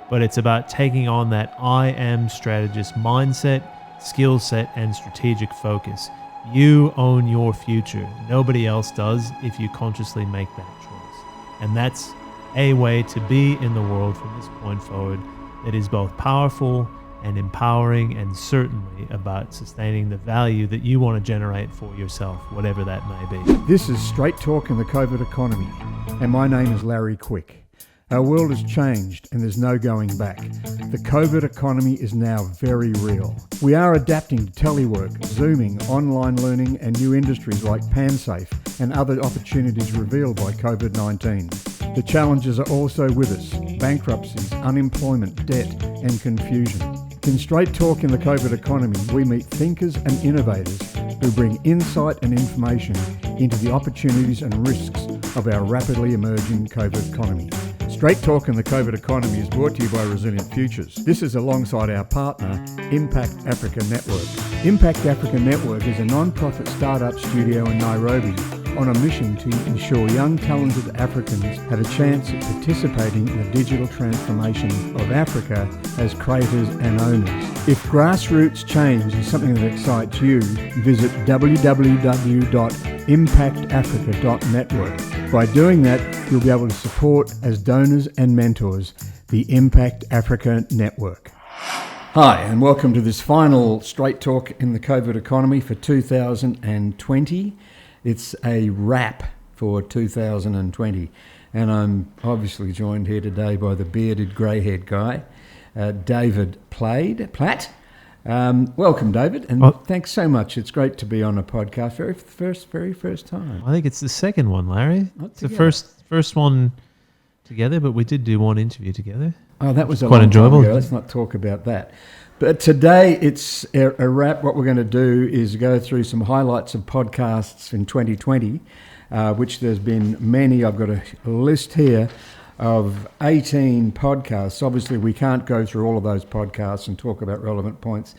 But it's about taking on that I am strategist mindset, skill set, and strategic focus. You own your future. Nobody else does if you consciously make that choice. And that's a way to be in the world from this point forward that is both powerful and empowering, and certainly about sustaining the value that you want to generate for yourself, whatever that may be. This is Straight Talk in the COVID economy, and my name is Larry Quick. Our world has changed and there's no going back. The COVID economy is now very real. We are adapting to telework, Zooming, online learning and new industries like PanSafe and other opportunities revealed by COVID-19. The challenges are also with us: bankruptcies, unemployment, debt and confusion. In Straight Talk in the COVID economy, we meet thinkers and innovators who bring insight and information into the opportunities and risks of our rapidly emerging COVID economy. Straight Talk in the COVID economy is brought to you by Resilient Futures. This is alongside our partner, Impact Africa Network. Impact Africa Network is a non-profit startup studio in Nairobi on a mission to ensure young talented Africans have a chance at participating in the digital transformation of Africa as creators and owners. If grassroots change is something that excites you, visit www.impactafrica.network. By doing that, you'll be able to support as donors and mentors the Impact Africa Network. Hi, and welcome to this final Straight Talk in the COVID economy for 2020. It's a wrap for 2020, and I'm obviously joined here today by the bearded, grey-haired guy, David Platt. Welcome, David, and thanks so much. It's great to be on a podcast, very first time. I think it's the second one, Larry. It's the first one together, but we did do one interview together. Oh, that was quite enjoyable. Time ago. Let's not talk about that. But today it's a wrap. What we're going to do is go through some highlights of podcasts in 2020, which there's been many. I've got a list here of 18 podcasts. Obviously, we can't go through all of those podcasts and talk about relevant points,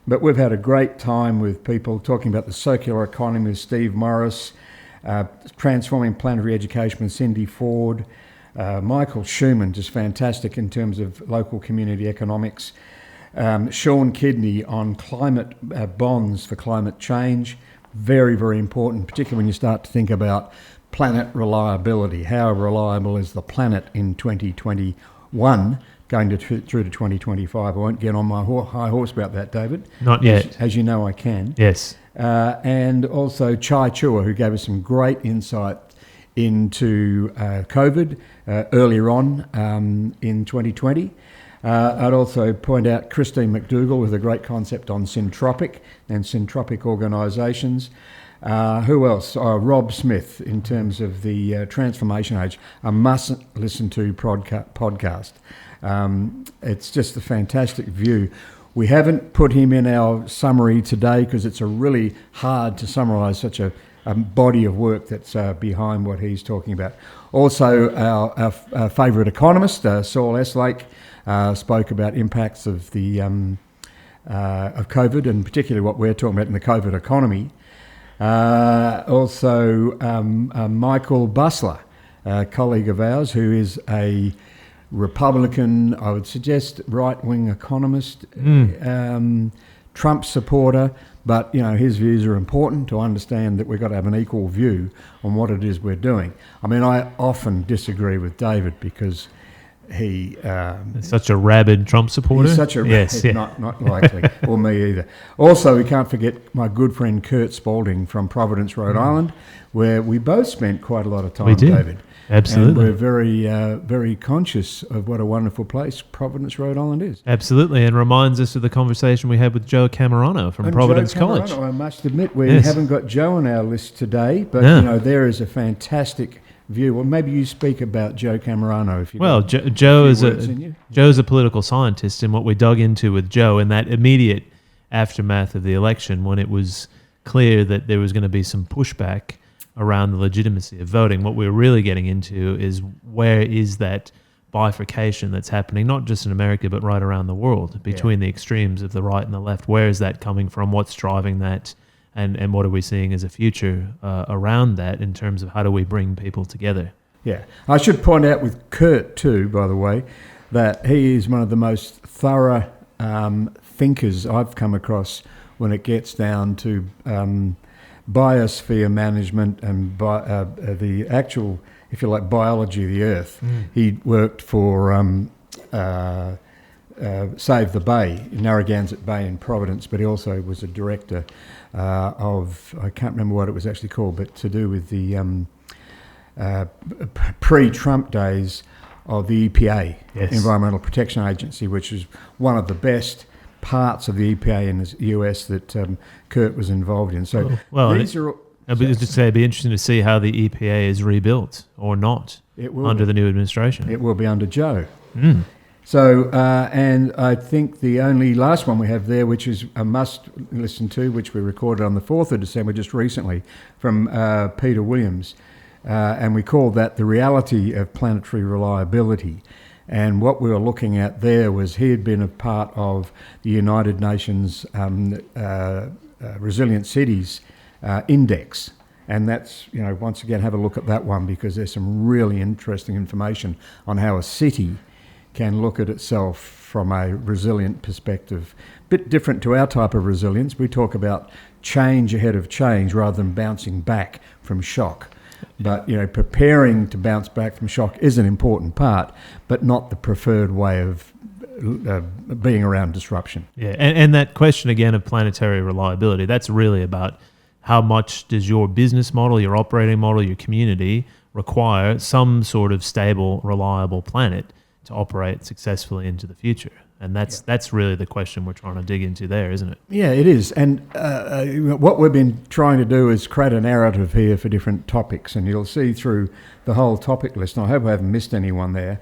but we've had a great time with people talking about the circular economy with Steve Morris, transforming planetary education with Cindy Ford, Michael Schumann, just fantastic in terms of local community economics, Sean Kidney on climate bonds for climate change, very, very important, particularly when you start to think about planet reliability. How reliable is the planet in 2021 going through to 2025? I won't get on my high horse about that, David. Not yet. As you know, I can. Yes. And also Chai Chua, who gave us some great insight into COVID earlier on in 2020. I'd also point out Christine McDougall with a great concept on syntropic and syntropic organisations. Who else? Rob Smith in terms of the transformation age. A must-listen-to podcast. It's just a fantastic view. We haven't put him in our summary today because it's really hard to summarise such a body of work that's behind what he's talking about. Also, our favourite economist, Saul Eslake, spoke about impacts of the of COVID, and particularly what we're talking about in the COVID economy. Also, Michael Busler, a colleague of ours, who is a Republican, I would suggest, right-wing economist, Trump supporter, but his views are important to understand that we've got to have an equal view on what it is we're doing. I mean, I often disagree with David because he such a rabid Trump supporter. He's such a not likely, or me either. Also, we can't forget my good friend Kurt Spalding from Providence, Rhode Island, where we both spent quite a lot of time. We did. David. Absolutely. And we're very conscious of what a wonderful place Providence, Rhode Island is. Absolutely, and reminds us of the conversation we had with Joe Camerano from Providence College. I must admit, we haven't got Joe on our list today, but there is a fantastic view. Well, maybe you speak about Joe Camerano if you. Well, Joe's a political scientist, and what we dug into with Joe in that immediate aftermath of the election, when it was clear that there was going to be some pushback around the legitimacy of voting, what we're really getting into is where is that bifurcation that's happening, not just in America, but right around the world, between the extremes of the right and the left. Where is that coming from? What's driving that? And what are we seeing as a future around that in terms of how do we bring people together? Yeah. I should point out with Kurt too, by the way, that he is one of the most thorough thinkers I've come across when it gets down to biosphere management and the actual, if you like, biology of the Earth. He worked for Save the Bay, Narragansett Bay in Providence, but he also was a director of, I can't remember what it was actually called, but to do with the pre-Trump days of the EPA, Yes. Environmental Protection Agency, which is one of the best parts of the EPA in the US that Kurt was involved in. So these are... It'd be interesting to see how the EPA is rebuilt or not under the new administration. It will be under Joe. So, and I think the only last one we have there, which is a must listen to, which we recorded on the 4th of December just recently from Peter Williams, and we called that The Reality of Planetary Reliability. And what we were looking at there was he had been a part of the United Nations Resilient Cities Index. And that's, once again, have a look at that one because there's some really interesting information on how a city can look at itself from a resilient perspective. Bit different to our type of resilience. We talk about change ahead of change rather than bouncing back from shock. But, preparing to bounce back from shock is an important part, but not the preferred way of being around disruption. Yeah, and that question again of planetary reliability, that's really about how much does your business model, your operating model, your community require some sort of stable, reliable planet to operate successfully into the future. And that's really the question we're trying to dig into there, isn't it? Yeah, it is. And what we've been trying to do is create a narrative here for different topics. And you'll see through the whole topic list, and I hope I haven't missed anyone there,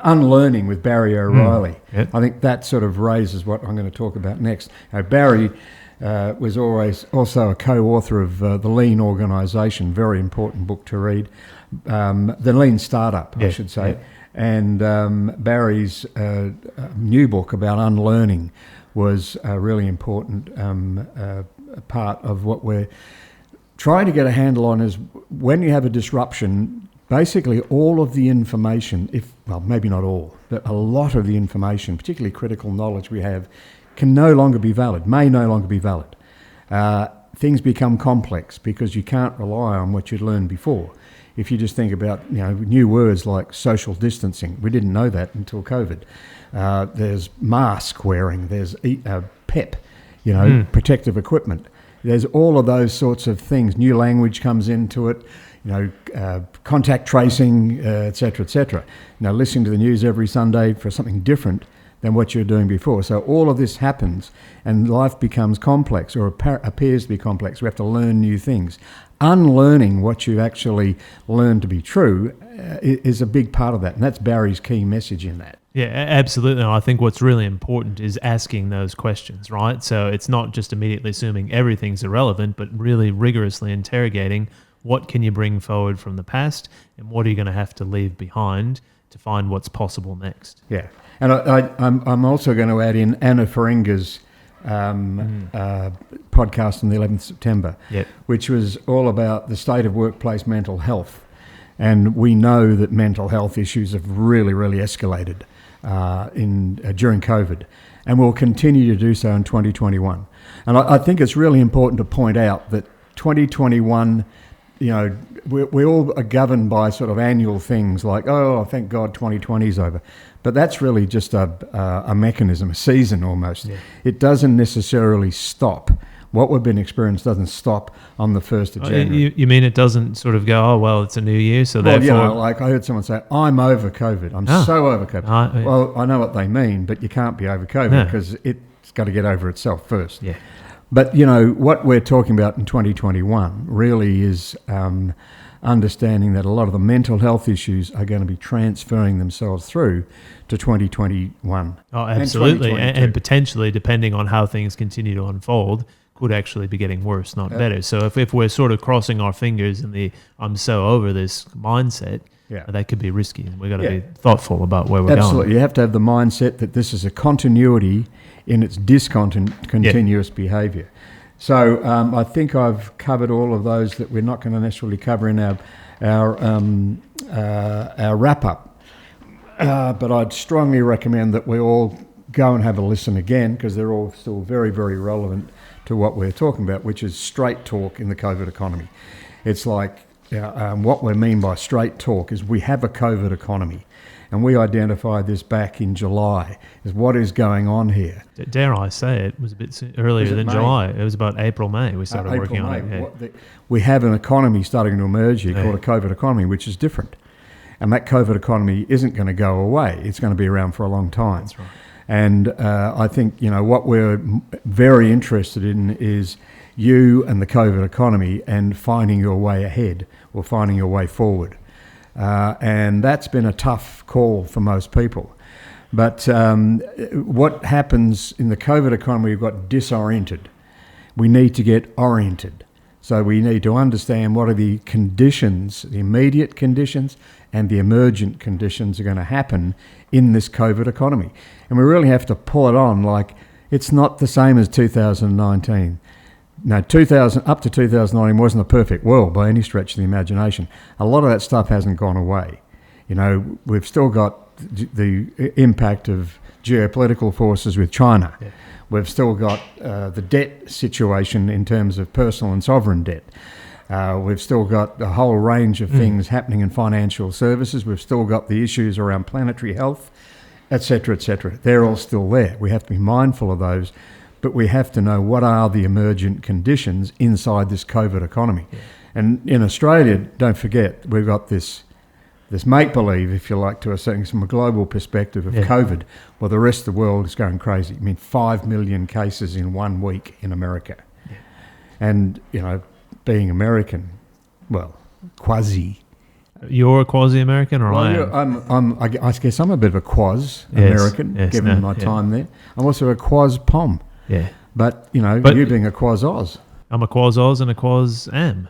unlearning with Barry O'Reilly. Yep. I think that sort of raises what I'm going to talk about next. Barry was always also a co-author of The Lean Organisation, very important book to read. The Lean Startup, I should say. Yeah. And Barry's new book about unlearning was a really important part of what we're trying to get a handle on is when you have a disruption, basically all of the information, maybe not all, but a lot of the information, particularly critical knowledge we have, can no longer be valid, may no longer be valid. Things become complex because you can't rely on what you'd learned before. If you just think about new words like social distancing, we didn't know that until COVID. There's mask wearing, there's PEP, protective equipment. There's all of those sorts of things. New language comes into it, contact tracing, et cetera, et cetera. Listening to the news every Sunday for something different than what you were doing before. So all of this happens and life becomes complex or appears to be complex. We have to learn new things. Unlearning what you actually learned to be true is a big part of that. And that's Barry's key message in that. Yeah, absolutely. And I think what's really important is asking those questions, right? So it's not just immediately assuming everything's irrelevant, but really rigorously interrogating what can you bring forward from the past and what are you going to have to leave behind to find what's possible next. Yeah. And I'm also going to add in Anna Ferenga's podcast on the 11th of September, which was all about the state of workplace mental health. And we know that mental health issues have really, really escalated during COVID and will continue to do so in 2021. And I think it's really important to point out that 2021, we all are governed by sort of annual things like, oh, thank God 2020 is over. But that's really just a mechanism, a season almost. Yeah. It doesn't necessarily stop. What we've been experiencing doesn't stop on the 1st of January. You mean it doesn't sort of go, oh, well, it's a new year, so therefore... like I heard someone say, I'm over COVID. I'm so over COVID. Well, I know what they mean, but you can't be over COVID because it's got to get over itself first. Yeah. But, what we're talking about in 2021 really is understanding that a lot of the mental health issues are going to be transferring themselves through to 2021. Oh, absolutely. And potentially, depending on how things continue to unfold, could actually be getting worse, not better. So if we're sort of crossing our fingers in the I'm so over this mindset, that could be risky. And we've got to be thoughtful about where we're going. Absolutely. You have to have the mindset that this is a continuity in its discontinuous behaviour. So I think I've covered all of those that we're not going to necessarily cover in our wrap-up. But I'd strongly recommend that we all go and have a listen again, because they're all still very, very relevant to what we're talking about, which is straight talk in the COVID economy. It's like what we mean by straight talk is we have a COVID economy. And we identified this back in July, is what is going on here. Dare I say it was a bit earlier than May? July. It was about April, May we started working on it. Yeah. We have an economy starting to emerge here called a COVID economy, which is different. And that COVID economy isn't going to go away. It's going to be around for a long time. That's right. And I think, what we're very interested in is you and the COVID economy and finding your way ahead or finding your way forward. And that's been a tough call for most people. But what happens in the COVID economy, we've got disoriented. We need to get oriented. So we need to understand what are the conditions, the immediate conditions and the emergent conditions are going to happen in this COVID economy. And we really have to pull it on like it's not the same as 2019. Now, up to 2019 wasn't a perfect world by any stretch of the imagination. A lot of that stuff hasn't gone away. We've still got the impact of geopolitical forces with China. Yeah. We've still got the debt situation in terms of personal and sovereign debt. We've still got a whole range of things happening in financial services. We've still got the issues around planetary health, et cetera, et cetera. They're all still there. We have to be mindful of those. But we have to know what are the emergent conditions inside this COVID economy. Yeah. And in Australia, don't forget, we've got this make-believe, if you like, to a certain, from a global perspective of COVID, while the rest of the world is going crazy. 5 million cases in 1 week in America. Yeah. And, being American, well, quasi. You're a quasi-American, or I am? I guess I'm a bit of a quas-American, given my time there. I'm also a quas-Pom. Yeah. But you being a quas-Oz. I'm a quas-Oz and a quas-Am.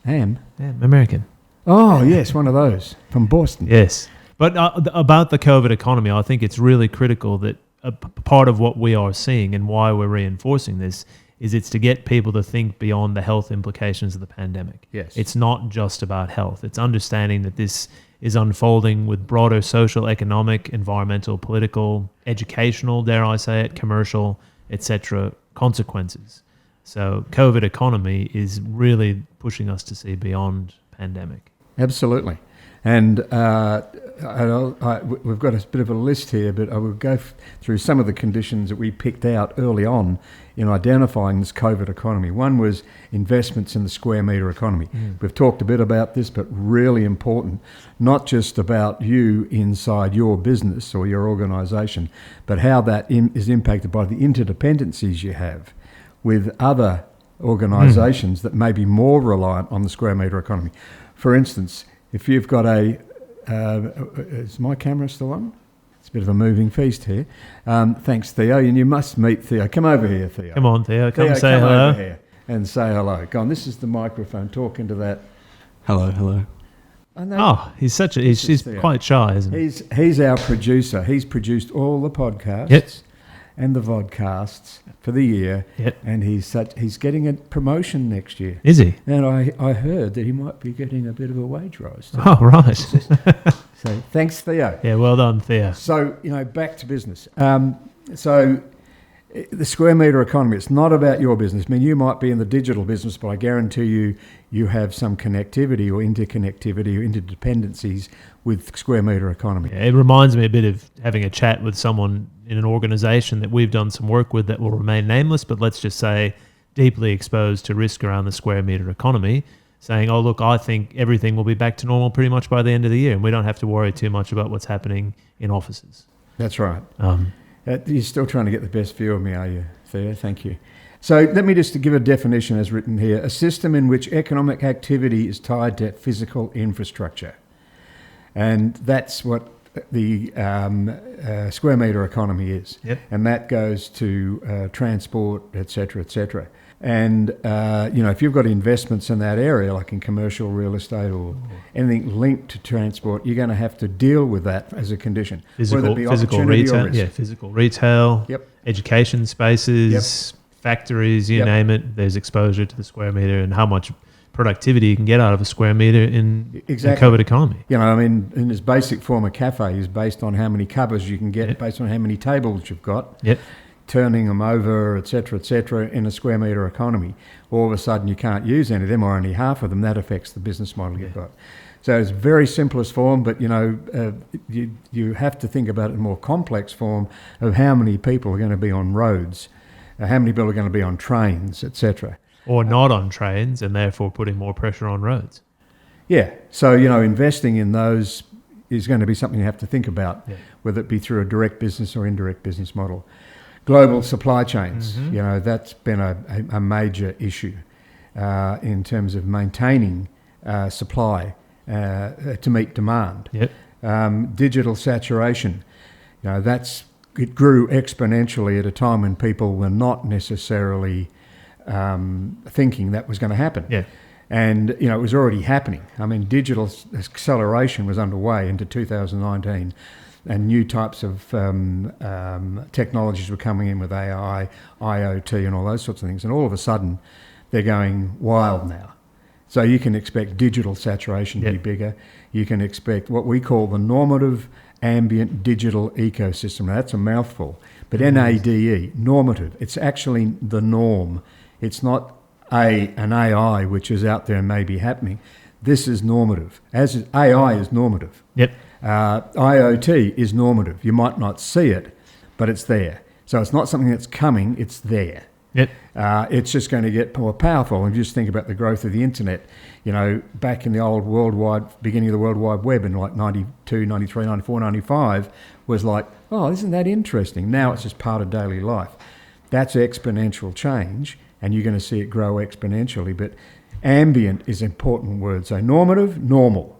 Am? American. Oh, yes, one of those from Boston. Yes. But about the COVID economy, I think it's really critical that a part of what we are seeing and why we're reinforcing this is it's to get people to think beyond the health implications of the pandemic. Yes. It's not just about health. It's understanding that this is unfolding with broader social, economic, environmental, political, educational, dare I say it, commercial, etc. consequences. So COVID economy is really pushing us to see beyond pandemic. Absolutely. And we've got a bit of a list here, but I will go through some of the conditions that we picked out early on in identifying this COVID economy. One was investments in the square metre economy. We've talked a bit about this, but really important, not just about you inside your business or your organisation, but how that is impacted by the interdependencies you have with other organisations that may be more reliant on the square metre economy. For instance, if you've got is my camera still on? It's a bit of a moving feast here. Thanks, Theo, and you must meet Theo. Come over here, Theo. Come on, Theo. Come say hello. Over here and say hello. Go on, this is the microphone. Talk into that. Hello. Oh, he's quite shy, isn't he? He's our producer. He's produced all the podcasts. Yep. And the vodcasts for the year, and he's getting a promotion next year. Is he? And I heard that he might be getting a bit of a wage rise. Oh, right. So thanks, Theo. Yeah, well done, Theo. So, back to business. So the square metre economy, it's not about your business. I mean, you might be in the digital business, but I guarantee you have some connectivity or interconnectivity or interdependencies with square metre economy. Yeah, it reminds me a bit of having a chat with someone in an organisation that we've done some work with that will remain nameless, but let's just say deeply exposed to risk around the square metre economy, saying, oh, look, I think everything will be back to normal pretty much by the end of the year, and we don't have to worry too much about what's happening in offices. That's right. You're still trying to get the best view of me, are you, Theo? Thank you. So let me just give a definition as written here. A system in which economic activity is tied to physical infrastructure. And that's what the square metre economy is. Yep. And that goes to transport, et cetera, et cetera. And, if you've got investments in that area, like in commercial real estate or anything linked to transport, you're going to have to deal with that as a condition. Physical retail. Yeah, physical retail. Yep. Education spaces. Yep. factories, you Yep. name it. There's exposure to the square meter and how much productivity you can get out of a square meter in the COVID economy. You know, I mean, in its basic form, a cafe is based on how many covers you can get, Yep. based on how many tables you've got, Yep. turning them over, et cetera, in a square metre economy. All of a sudden you can't use any of them or only half of them. That affects the business model you've got. So it's very simplest form, but, you know, you have to think about it in more complex form of how many people are going to be on roads, how many people are going to be on trains, etc. Or not on trains, and therefore putting more pressure on roads. Yeah. So, you know, investing in those is going to be something you have to think about, whether it be through a direct business or indirect business model. Global supply chains, you know, that's been a major issue in terms of maintaining supply to meet demand. Yep. Digital saturation, you know, it grew exponentially at a time when people were not necessarily thinking that was going to happen. Yeah. And, you know, it was already happening. I mean, digital acceleration was underway into 2019, and new types of technologies were coming in with AI, IoT and all those sorts of things. And all of a sudden, they're going wild now. So you can expect digital saturation to be bigger. You can expect what we call the normative ambient digital ecosystem. Now, that's a mouthful, but NADE, normative. It's actually the norm. It's not an AI which is out there and may be happening. This is normative. AI is normative. Yep. IoT is normative. You might not see it, but it's there. So it's not something that's coming, it's there. Yep. It's just going to get more powerful. And just think about the growth of the internet. You know, back in the old beginning of the World Wide Web in like 92, 93, 94, 95 was like, oh, isn't that interesting? Now it's just part of daily life. That's exponential change, and you're going to see it grow exponentially. But ambient is an important word. So normative, normal.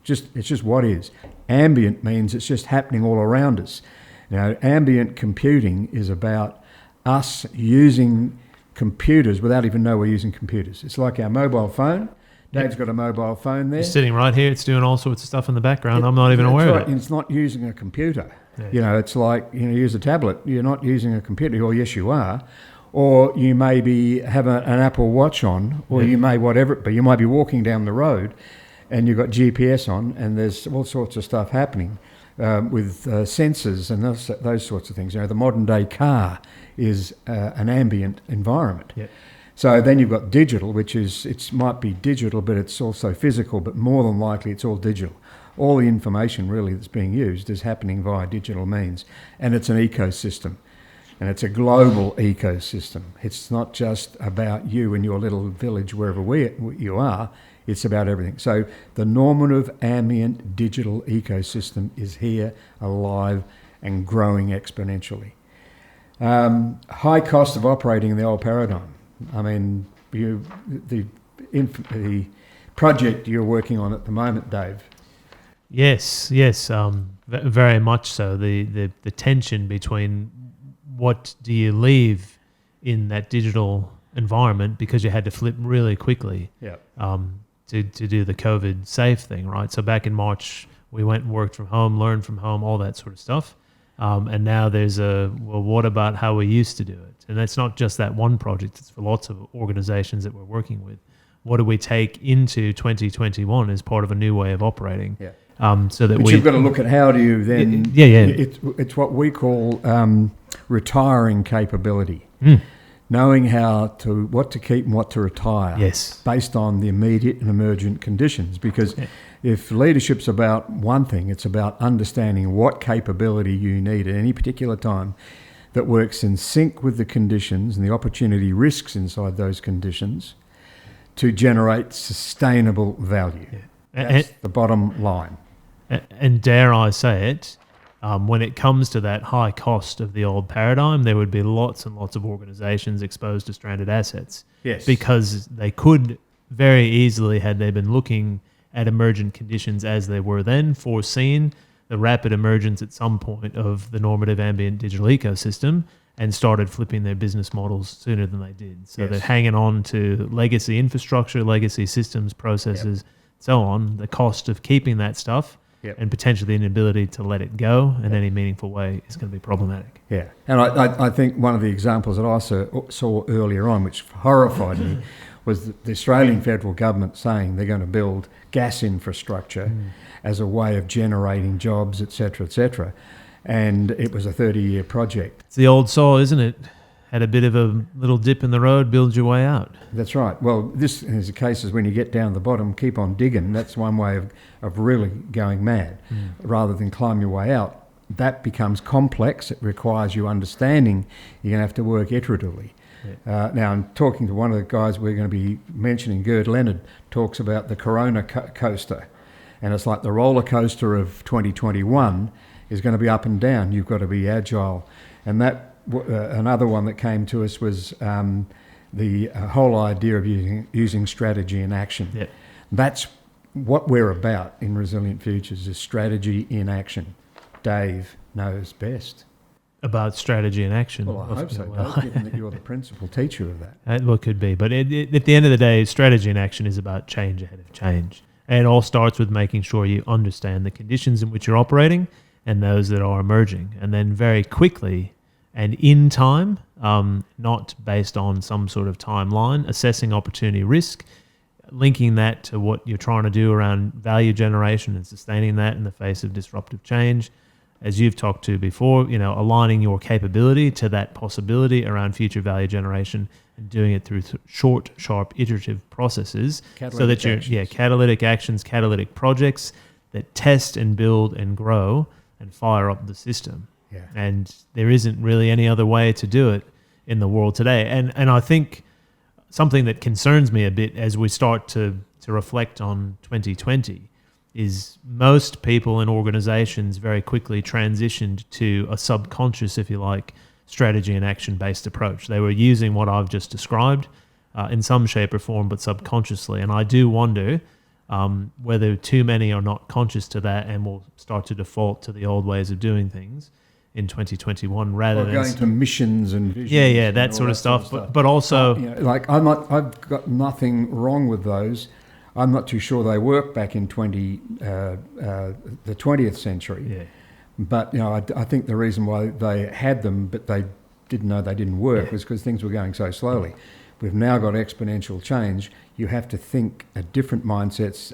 It's just what is. Ambient means it's just happening all around us. Now, ambient computing is about us using computers without even know we're using computers. It's like our mobile phone. Dave's got a mobile phone there. It's sitting right here. It's doing all sorts of stuff in the background. I'm not even aware of it. It's not using a computer. Yeah. You know, it's like, you know, use a tablet. You're not using a computer, or yes, you are. Or you may have an Apple Watch on, or you may whatever it be. You might be walking down the road and you've got GPS on, and there's all sorts of stuff happening with sensors and those sorts of things. You know, the modern day car is an ambient environment. Yeah. So then you've got digital, which is, it might be digital, but it's also physical, but more than likely it's all digital. All the information really that's being used is happening via digital means, and it's an ecosystem. And it's a global ecosystem. It's not just about you and your little village, wherever you are. It's about everything. So the normative ambient digital ecosystem is here, alive, and growing exponentially. High cost of operating in the old paradigm. I mean, the project you're working on at the moment, Dave. Yes, very much so. The tension between what do you leave in that digital environment, because you had to flip really quickly to do the COVID safe thing, right? So back in March, we went and worked from home, learned from home, all that sort of stuff. And now there's what about how we used to do it? And it's not just that one project, it's for lots of organizations that we're working with. What do we take into 2021 as part of a new way of operating? Yeah. But you've got to look at how do you then... It's what we call retiring capability. Knowing what to keep and what to retire. Yes. Based on the immediate and emergent conditions. Because if leadership's about one thing, it's about understanding what capability you need at any particular time that works in sync with the conditions and the opportunity risks inside those conditions to generate sustainable value. Yeah. That's the bottom line. And dare I say it, when it comes to that high cost of the old paradigm, there would be lots and lots of organizations exposed to stranded assets. Yes. Because they could very easily, had they been looking at emergent conditions as they were then, foreseen the rapid emergence at some point of the normative ambient digital ecosystem and started flipping their business models sooner than they did. So they're hanging on to legacy infrastructure, legacy systems, processes, so on. The cost of keeping that stuff Yep. and potentially an inability to let it go in any meaningful way is going to be problematic. Yeah, and I think one of the examples that I saw earlier on, which horrified me, was the Australian federal government saying they're going to build gas infrastructure as a way of generating jobs, etc., etc. And it was a 30-year project. It's the old saw, isn't it? Had a bit of a little dip in the road, build your way out. That's right. Well, this is the case is when you get down the bottom, keep on digging. That's one way of really going mad, rather than climb your way out. That becomes complex. It requires you understanding. You're going to have to work iteratively. Yeah. Now, I'm talking to one of the guys we're going to be mentioning, Gerd Leonard, talks about the Corona coaster. And it's like the roller coaster of 2021 is going to be up and down. You've got to be agile. And that another one that came to us was the whole idea of using strategy in action. Yep. That's what we're about in Resilient Futures, is strategy in action. Dave knows best. About strategy and action. Well, I hope so, Dave, given that you're the principal teacher of that. Well, it could be. But at the end of the day, strategy and action is about change ahead of change. And it all starts with making sure you understand the conditions in which you're operating and those that are emerging. And then very quickly and in time, not based on some sort of timeline, assessing opportunity risk, linking that to what you're trying to do around value generation and sustaining that in the face of disruptive change. As you've talked to before, aligning your capability to that possibility around future value generation and doing it through short, sharp, iterative processes. Catalytic actions, catalytic projects that test and build and grow and fire up the system. Yeah. And there isn't really any other way to do it in the world today. And I think something that concerns me a bit as we start to reflect on 2020 is most people and organizations very quickly transitioned to a subconscious, if you like, strategy and action-based approach. They were using what I've just described in some shape or form, but subconsciously. And I do wonder whether too many are not conscious to that and will start to default to the old ways of doing things in 2021 rather than going to missions and visions. Yeah, that sort of stuff. But also, I've got nothing wrong with those. I'm not too sure they work back in the 20th century. Yeah. But I think the reason why they had them, but they didn't know they didn't work, was because things were going so slowly. We've now got exponential change. You have to think a different mindsets,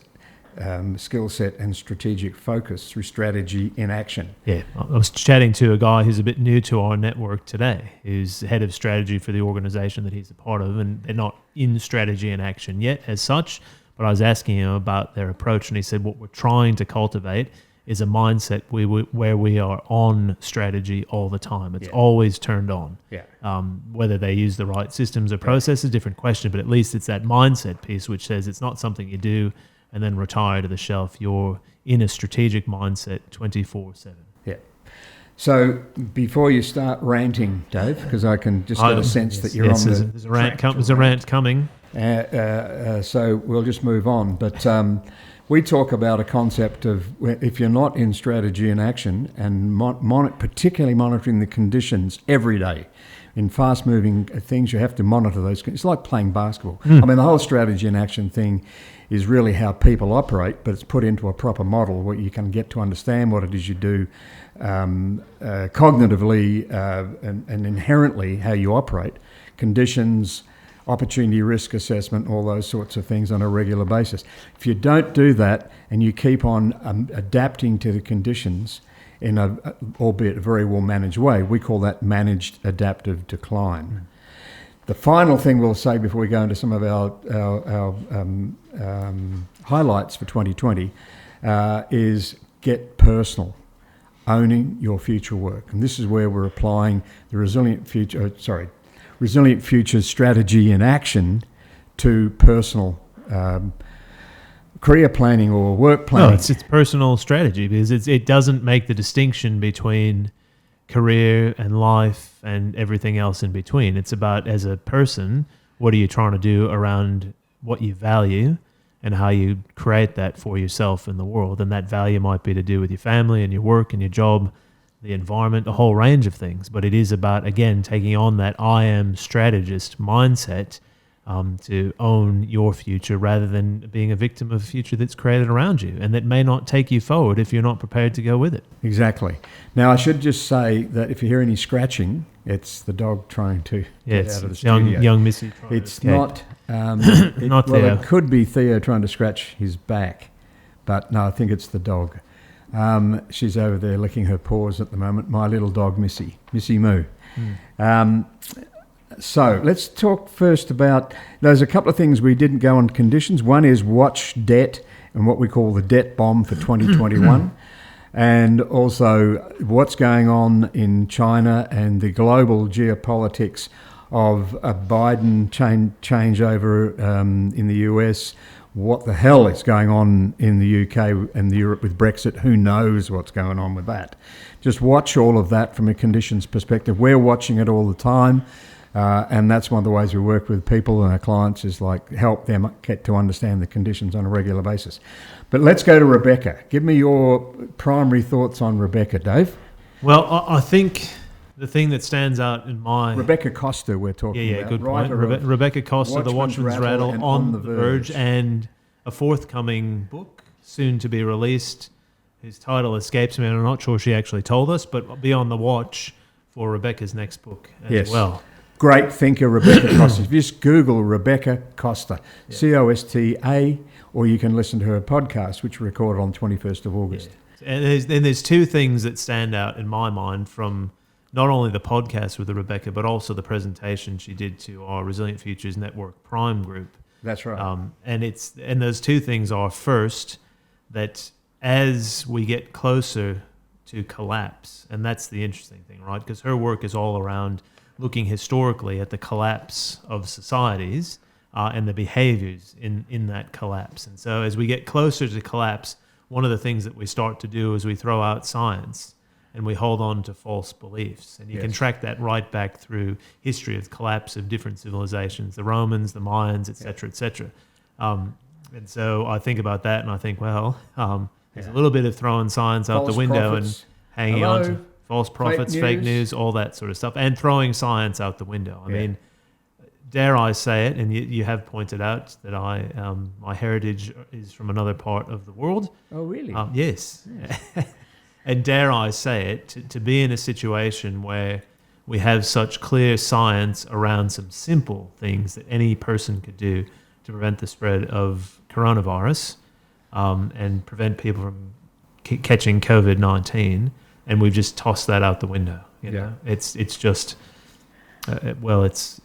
skill set and strategic focus through strategy in action. Yeah, I was chatting to a guy who's a bit new to our network today, who's head of strategy for the organisation that he's a part of, and they're not in strategy in action yet as such, but I was asking him about their approach, and he said what we're trying to cultivate is a mindset where we are on strategy all the time. It's always turned on. Yeah. Whether they use the right systems or processes, different question, but at least it's that mindset piece which says it's not something you do and then retire to the shelf. You're in a strategic mindset 24/7. Yeah. So before you start ranting, Dave, because I can just get a sense that you're on the there's a rant coming. So we'll just move on. But we talk about a concept of if you're not in strategy and action and particularly monitoring the conditions every day. In fast-moving things, you have to monitor those. It's like playing basketball. I mean, the whole strategy and action thing is really how people operate, but it's put into a proper model where you can get to understand what it is you do cognitively and inherently how you operate, conditions, opportunity risk assessment, all those sorts of things on a regular basis. If you don't do that and you keep on adapting to the conditions in a, albeit a very well-managed way, we call that managed adaptive decline. The final thing we'll say before we go into some of our highlights for 2020 is get personal, owning your future work. And this is where we're applying the Resilient Futures strategy in action to personal career planning or work planning. No, it's personal strategy because it doesn't make the distinction between career and life and everything else in between. It's about, as a person, what are you trying to do around what you value and how you create that for yourself in the world. And that value might be to do with your family and your work and your job, the environment, a whole range of things. But it is about, again, taking on that I am strategist mindset to own your future rather than being a victim of a future that's created around you and that may not take you forward if you're not prepared to go with it. Exactly. Now, I should just say that if you hear any scratching, it's the dog trying to get out of the studio. Young Missy trying it's to escape. Not, Not Theo. It could be Theo trying to scratch his back, but no, I think it's the dog. She's over there licking her paws at the moment. My little dog, Missy Moo. So let's talk first about, there's a couple of things we didn't go on conditions. One is watch debt and what we call the debt bomb for 2021. And also what's going on in China and the global geopolitics of a Biden changeover in the US. What the hell is going on in the UK and Europe with Brexit? Who knows what's going on with that? Just watch all of that from a conditions perspective. We're watching it all the time. And that's one of the ways we work with people and our clients is like help them get to understand the conditions on a regular basis. But let's go to Rebecca. Give me your primary thoughts on Rebecca, Dave. Well, I think the thing that stands out in my... Rebecca Costa we're talking about. Good point. Rebecca Costa, The Watchman's Rattle, and On the Verge, and a forthcoming book soon to be released. His title escapes me, and I'm not sure she actually told us, but be on the watch for Rebecca's next book as well. Great thinker, Rebecca Costa. If you just Google Rebecca Costa, Costa, or you can listen to her podcast, which we recorded on 21st of August. Yeah. And there's two things that stand out in my mind from not only the podcast with Rebecca, but also the presentation she did to our Resilient Futures Network Prime group. That's right. And those two things are, first, that as we get closer to collapse, and that's the interesting thing, right? Because her work is all around looking historically at the collapse of societies and the behaviors in that collapse. And so as we get closer to collapse, one of the things that we start to do is we throw out science and we hold on to false beliefs. And you can track that right back through history of collapse of different civilizations, the Romans, the Mayans, et cetera, and so I think about that and I think, well, there's a little bit of throwing science out the window and hanging on to false prophets, fake news, all that sort of stuff, and throwing science out the window. I mean, dare I say it, and you have pointed out that my heritage is from another part of the world. Oh, really? Yes. And dare I say it, to be in a situation where we have such clear science around some simple things that any person could do to prevent the spread of coronavirus and prevent people from catching COVID-19, and we've just tossed that out the window. You know? It's just, it's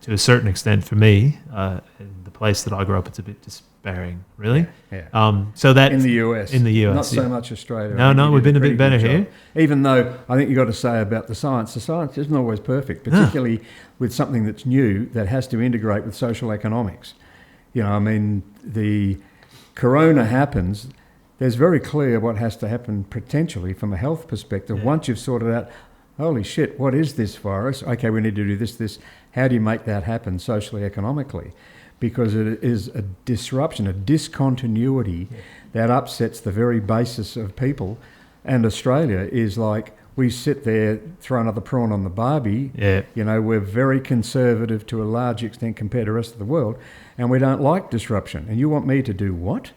to a certain extent for me, in the place that I grew up, it's a bit despairing, really. So that in the US, not so much Australia. No, we've been a bit better here. Even though I think you've got to say about the science isn't always perfect, particularly with something that's new that has to integrate with social economics. You know, I mean, the corona happens. There's very clear what has to happen potentially from a health perspective. Once you've sorted out, holy shit, what is this virus? Okay, we need to do this. How do you make that happen socially, economically? Because it is a disruption, a discontinuity that upsets the very basis of people. And Australia is like, we sit there, throw another prawn on the barbie. You know, we're very conservative to a large extent compared to the rest of the world, and we don't like disruption. And you want me to do what?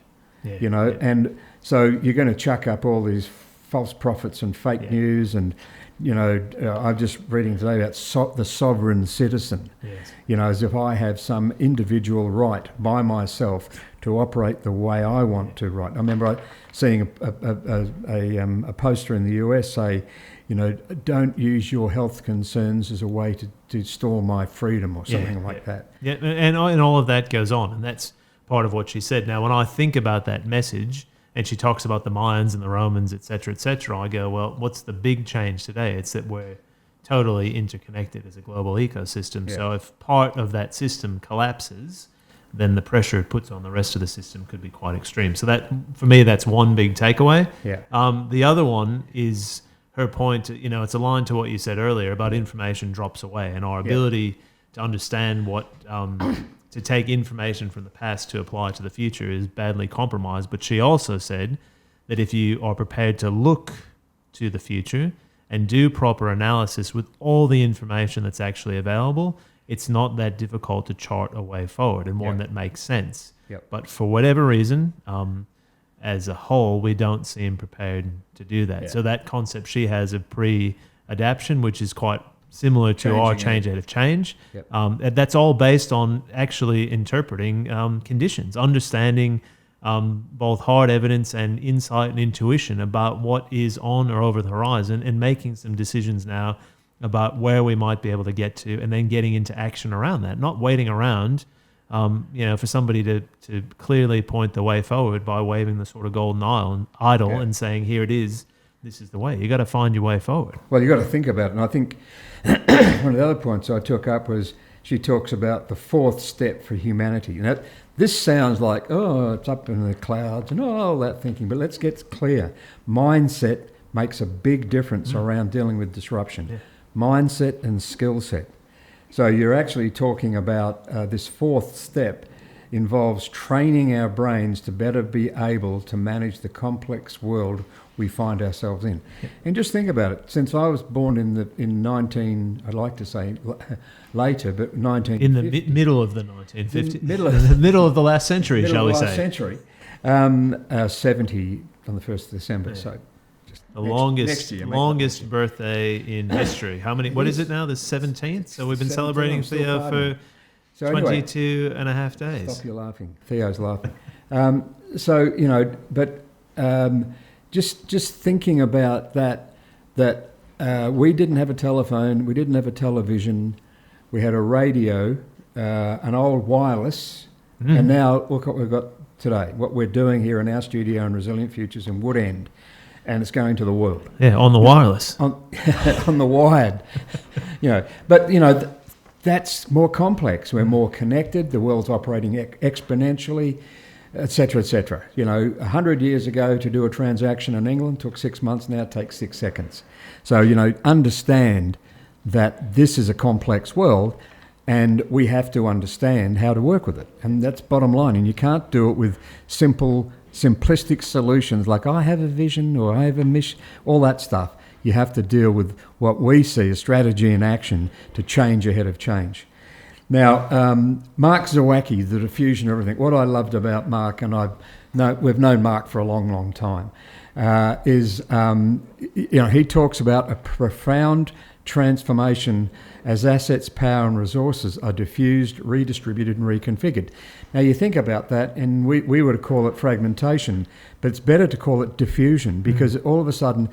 And so you're going to chuck up all these false prophets and fake news and, I'm just reading today about the sovereign citizen, as if I have some individual right by myself to operate the way I want to. Right. I remember seeing a poster in the US say, don't use your health concerns as a way to stall my freedom or something like that. Yeah, and all of that goes on, and that's part of what she said. Now, when I think about that message, and she talks about the Mayans and the Romans, et cetera, I go, well, what's the big change today? It's that we're totally interconnected as a global ecosystem. So if part of that system collapses, then the pressure it puts on the rest of the system could be quite extreme. So that, for me, that's one big takeaway. The other one is her point, it's aligned to what you said earlier about information drops away and our ability to understand what... to take information from the past to apply to the future is badly compromised. But she also said that if you are prepared to look to the future and do proper analysis with all the information that's actually available, it's not that difficult to chart a way forward and one that makes sense. Yep. But for whatever reason, as a whole, we don't seem prepared to do that. Yeah. So that concept she has of pre-adaption, which is quite similar to our change out of change, that's all based on actually interpreting conditions, understanding both hard evidence and insight and intuition about what is on or over the horizon, and making some decisions now about where we might be able to get to, and then getting into action around that, not waiting around for somebody to clearly point the way forward by waving the sort of golden idol and saying, here it is, this is the way. You got to find your way forward. Well, you got to think about it. And I think one of the other points I took up was she talks about the fourth step for humanity. And this sounds like, it's up in the clouds and all that thinking, but let's get clear. Mindset makes a big difference around dealing with disruption. Yeah. Mindset and skill set. So you're actually talking about this fourth step involves training our brains to better be able to manage the complex world we find ourselves in. Yeah. And just think about it. Since I was born I'd like to say later, but 1950. In the middle of the 1950s. The middle of the last century, shall we say. Middle of the last century. 70 on the 1st of December, so... The longest birthday in history. How many? What is it now? The 17th? So we've been celebrating Theo for 22 and a half days. Stop your laughing. Theo's laughing. Just thinking about that we didn't have a telephone, we didn't have a television, we had a radio, an old wireless, and now look what we've got today, what we're doing here in our studio in Resilient Futures in Woodend. And it's going to the world. Yeah, on the wireless. On the wired. That's more complex. We're more connected. The world's operating exponentially, et cetera, et cetera. 100 years ago to do a transaction in England took 6 months. Now it takes 6 seconds. So, understand that this is a complex world and we have to understand how to work with it. And that's bottom line. And you can't do it with simplistic solutions like I have a vision or I have a mission, all that stuff. You have to deal with what we see as strategy and action to change ahead of change. Now, Mark Zawacki, the diffusion of everything, what I loved about Mark, and we've known Mark for a long, long time, is he talks about a profound transformation as assets, power and resources are diffused, redistributed and reconfigured. Now you think about that and we would call it fragmentation, but it's better to call it diffusion because all of a sudden,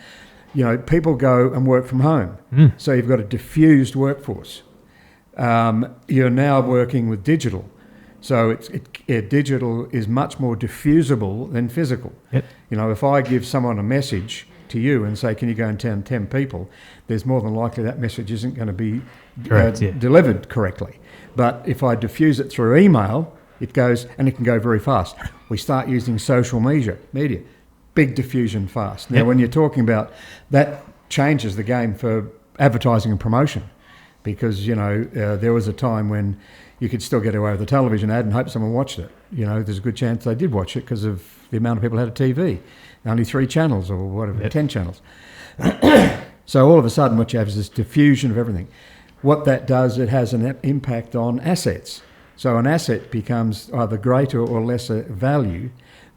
people go and work from home. So you've got a diffused workforce. You're now working with digital. So digital is much more diffusible than physical. Yep. If I give someone a message to you and say, can you go and tell 10 people, there's more than likely that message isn't going to be delivered correctly. But if I diffuse it through email, it goes, and it can go very fast. We start using social media, big diffusion fast. Now, when you're talking about that, changes the game for advertising and promotion because, there was a time when you could still get away with a television ad and hope someone watched it. There's a good chance they did watch it because of the amount of people who had a TV. Only 3 channels or whatever, 10 channels. So all of a sudden what you have is this diffusion of everything. What that does, it has an impact on assets. So an asset becomes either greater or lesser value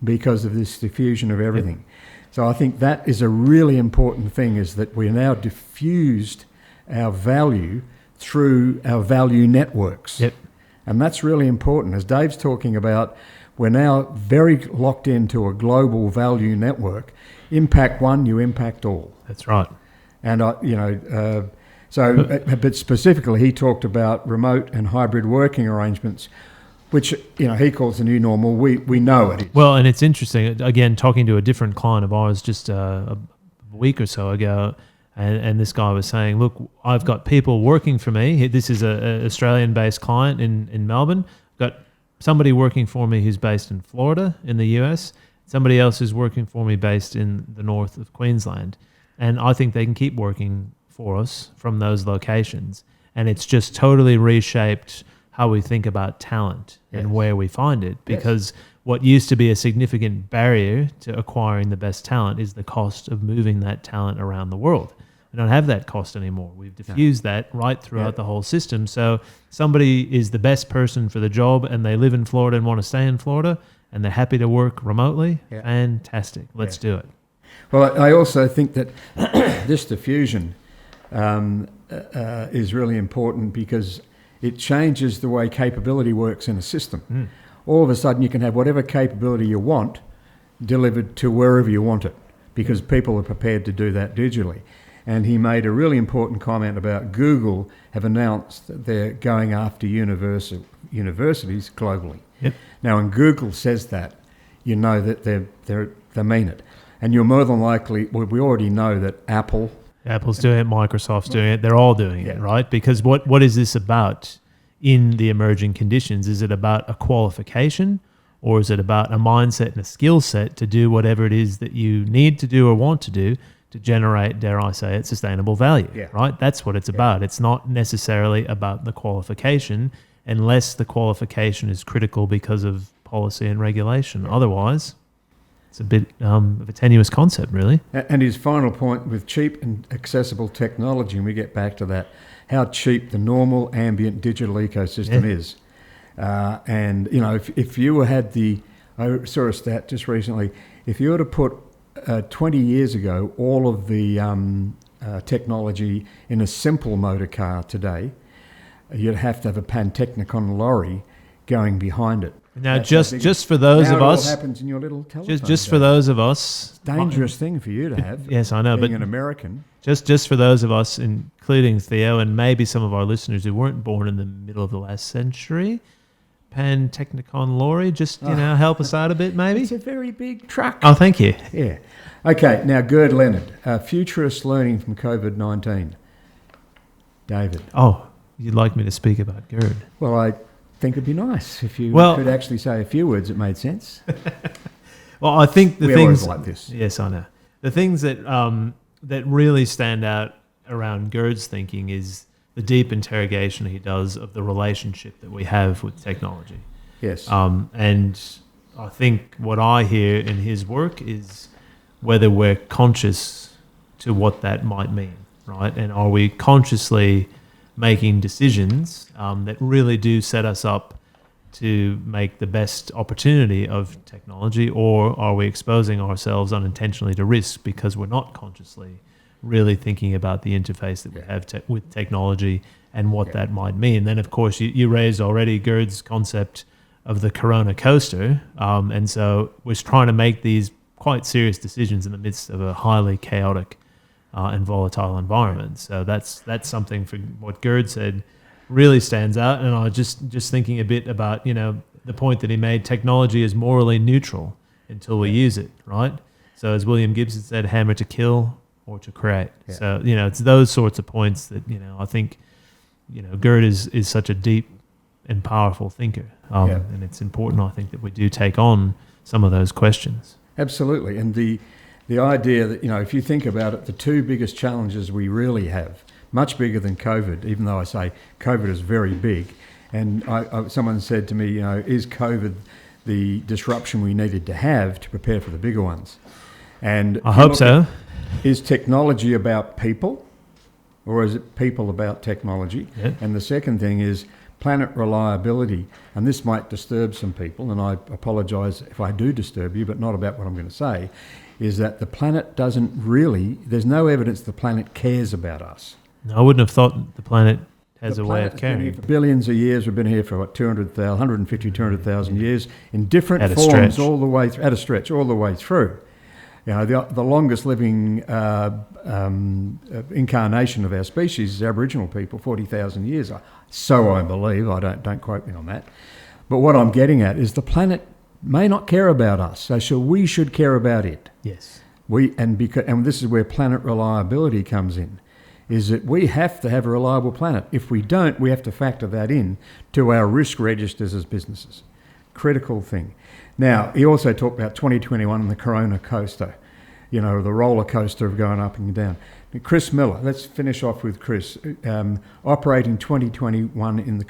because of this diffusion of everything. So I think that is a really important thing, is that we now diffused our value through our value networks. And that's really important. As Dave's talking about, we're now very locked into a global value network. Impact one, you impact all. That's right. And, but specifically he talked about remote and hybrid working arrangements, which, he calls the new normal. We know it is. Well, and it's interesting, again, talking to a different client of ours just a week or so ago, and this guy was saying, look, I've got people working for me. This is an Australian-based client in Melbourne. I've got somebody working for me who's based in Florida in the US, somebody else who's working for me based in the north of Queensland. And I think they can keep working for us from those locations. And it's just totally reshaped how we think about talent and where we find it. Because what used to be a significant barrier to acquiring the best talent is the cost of moving that talent around the world. We don't have that cost anymore. We've diffused that right throughout the whole system. So somebody is the best person for the job and they live in Florida and want to stay in Florida and they're happy to work remotely. Fantastic. Let's do it. Well, I also think that this diffusion is really important because it changes the way capability works in a system. All of a sudden you can have whatever capability you want delivered to wherever you want it because people are prepared to do that digitally. And he made a really important comment about Google have announced that they're going after universities globally. Now, when Google says that, you know that they mean it. And you're more than likely, well, we already know that Apple's doing it, Microsoft's doing it, they're all doing it, right? Because what is this about in the emerging conditions? Is it about a qualification or is it about a mindset and a skill set to do whatever it is that you need to do or want to do to generate, dare I say it, sustainable value, right? That's what it's about. It's not necessarily about the qualification unless the qualification is critical because of policy and regulation. Otherwise, it's a bit of a tenuous concept, really. And his final point with cheap and accessible technology, and we get back to that, how cheap the normal ambient digital ecosystem is. And, you know, if you had I saw a stat just recently, if you were to put 20 years ago all of the technology in a simple motor car today, you'd have to have a Pantechnicon lorry going behind it. Now, just for those of us, it all happens in your little telephone. Just for those of us, dangerous thing for you to have. Yes, I know, being but an American. Just for those of us, including Theo, and maybe some of our listeners who weren't born in the middle of the last century, Pantechnicon lorry, just help us out a bit, maybe. It's a very big truck. Oh, thank you. Yeah. Okay. Now, Gerd Leonard, futurist learning from COVID-19. David. Oh, you'd like me to speak about Gerd? Well, I think it'd be nice if you could actually say a few words that made sense. Well, I think the things always like this. Yes, I know. The things that that really stand out around Gerd's thinking is the deep interrogation he does of the relationship that we have with technology. Yes. And I think what I hear in his work is whether we're conscious to what that might mean, right? And are we consciously making decisions that really do set us up to make the best opportunity of technology, or are we exposing ourselves unintentionally to risk because we're not consciously really thinking about the interface that we have with technology and what that might mean? Then, of course, you raised already Gerd's concept of the Corona coaster, and so we're trying to make these quite serious decisions in the midst of a highly chaotic and volatile environment. So that's something for what Gerd said really stands out. And I was just thinking a bit about, the point that he made, technology is morally neutral until we use it, right? So as William Gibson said, hammer to kill or to create. Yeah. So, it's those sorts of points that, I think, Gerd is such a deep and powerful thinker. And it's important, I think, that we do take on some of those questions. Absolutely. And the idea that, if you think about it, the two biggest challenges we really have, much bigger than COVID, even though I say COVID is very big. And someone said to me, is COVID the disruption we needed to have to prepare for the bigger ones? And I hope so. Is technology about people, or is it people about technology? Yeah. And the second thing is planet reliability. And this might disturb some people, and I apologise if I do disturb you, but not about what I'm going to say, is that the planet doesn't really, there's no evidence the planet cares about us. No, I wouldn't have thought the planet has a way of caring. For billions of years, we've been here for 200,000 years in different forms all the way through, at a stretch, all the way through. The longest living incarnation of our species is Aboriginal people, 40,000 years. So I believe, don't quote me on that. But what I'm getting at is the planet may not care about us, so we should care about it. Yes. And this is where planet reliability comes in, is that we have to have a reliable planet. If we don't, we have to factor that in to our risk registers as businesses. Critical thing. Now, he also talked about 2021 and the Corona coaster, the roller coaster of going up and down. Chris Miller, let's finish off with Chris, operating 2021 in